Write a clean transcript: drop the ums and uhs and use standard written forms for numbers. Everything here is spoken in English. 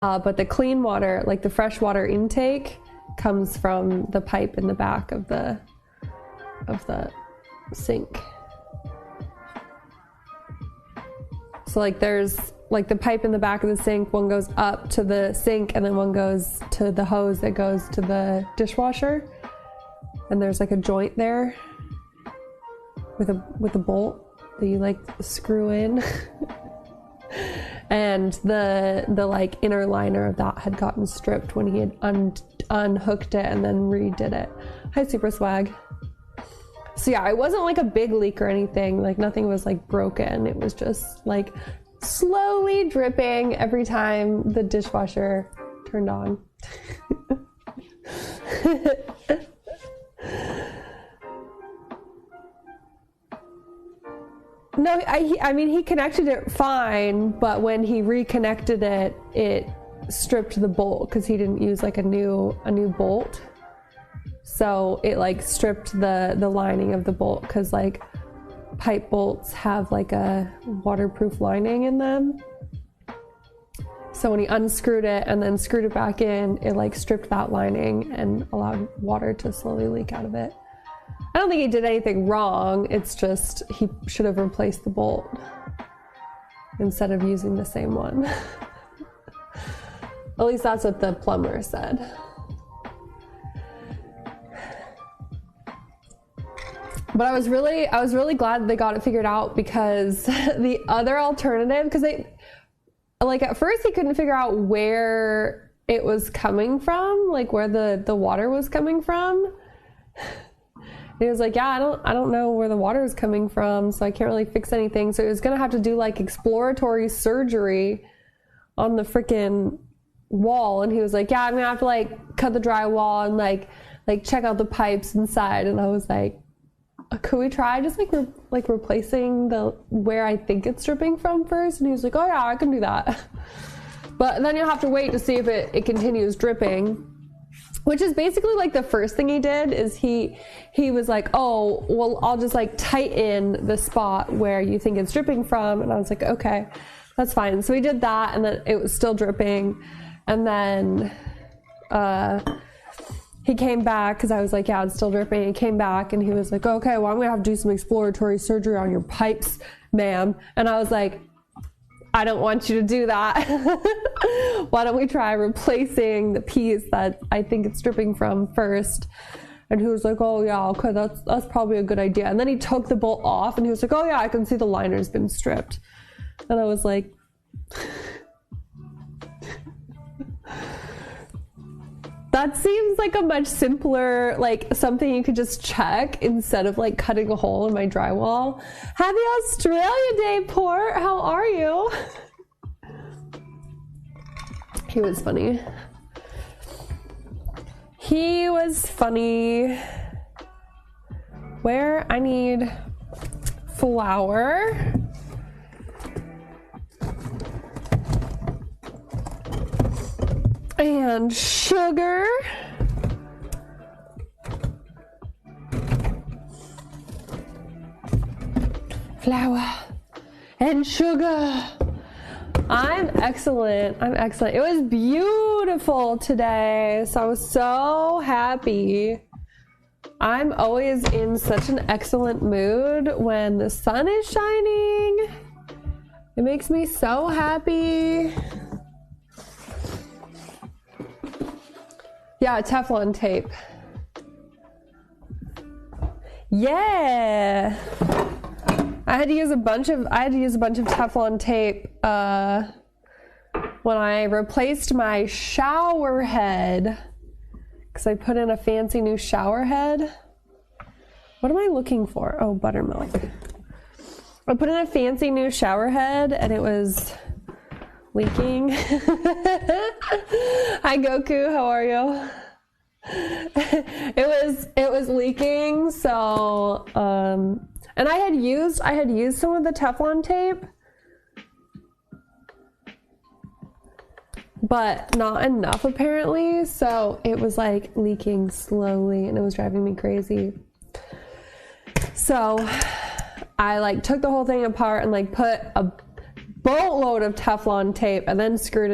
But the clean water, like the fresh water intake, comes from the pipe in the back of the sink. So like there's like the pipe in the back of the sink, one goes up to the sink and then one goes to the hose that goes to the dishwasher. And there's like a joint there with a bolt that you like screw in. And the like inner liner of that had gotten stripped when he had unhooked it and then redid it. Hi, Super Swag. So yeah, it wasn't like a big leak or anything. Like nothing was like broken. It was just like slowly dripping every time the dishwasher turned on. No, I mean, he connected it fine, but when he reconnected it, it stripped the bolt because he didn't use like a new bolt. So it like stripped the lining of the bolt because like pipe bolts have like a waterproof lining in them. So when he unscrewed it and then screwed it back in, it like stripped that lining and allowed water to slowly leak out of it. I don't think he did anything wrong. It's just he should have replaced the bolt instead of using the same one. At least that's what the plumber said. But I was really glad they got it figured out, because the other alternative, because they like at first he couldn't figure out where it was coming from, like where the water was coming from. He was like, yeah, I don't know where the water is coming from, so I can't really fix anything. So he was gonna have to do like exploratory surgery on the freaking wall. And he was like, yeah, I'm gonna have to like cut the drywall and like check out the pipes inside. And I was like, could we try just like replacing the where I think it's dripping from first? And he was like, oh yeah, I can do that. But then you'll have to wait to see if it continues dripping. Which is basically like the first thing he did is he was like, oh, well, I'll just like tighten the spot where you think it's dripping from. And I was like, okay, that's fine. So he did that, and then it was still dripping. And then he came back because I was like, yeah, it's still dripping. He came back and he was like, okay, well, I'm going to have to do some exploratory surgery on your pipes, ma'am. And I was like, I don't want you to do that. Why don't we try replacing the piece that I think it's dripping from first? And he was like, oh yeah, okay, that's probably a good idea. And then he took the bolt off and he was like, oh yeah, I can see the liner's been stripped. And I was like, that seems like a much simpler, like something you could just check instead of like cutting a hole in my drywall. Happy Australia Day, Port. How are you? He was funny. He was funny. Where I need flour. And sugar. Flour and sugar. I'm excellent. It was beautiful today, so I was so happy. I'm always in such an excellent mood when the sun is shining. It makes me so happy. Yeah, Teflon tape. Yeah. I had to use a bunch of Teflon tape when I replaced my shower head, because I put in a fancy new shower head. What am I looking for? Oh, buttermilk. I put in a fancy new shower head and it was leaking. Hi Goku, how are you? It was leaking, so and I had used some of the Teflon tape, but not enough apparently, so it was like leaking slowly and it was driving me crazy. So I like took the whole thing apart and like put a boatload of Teflon tape and then screwed it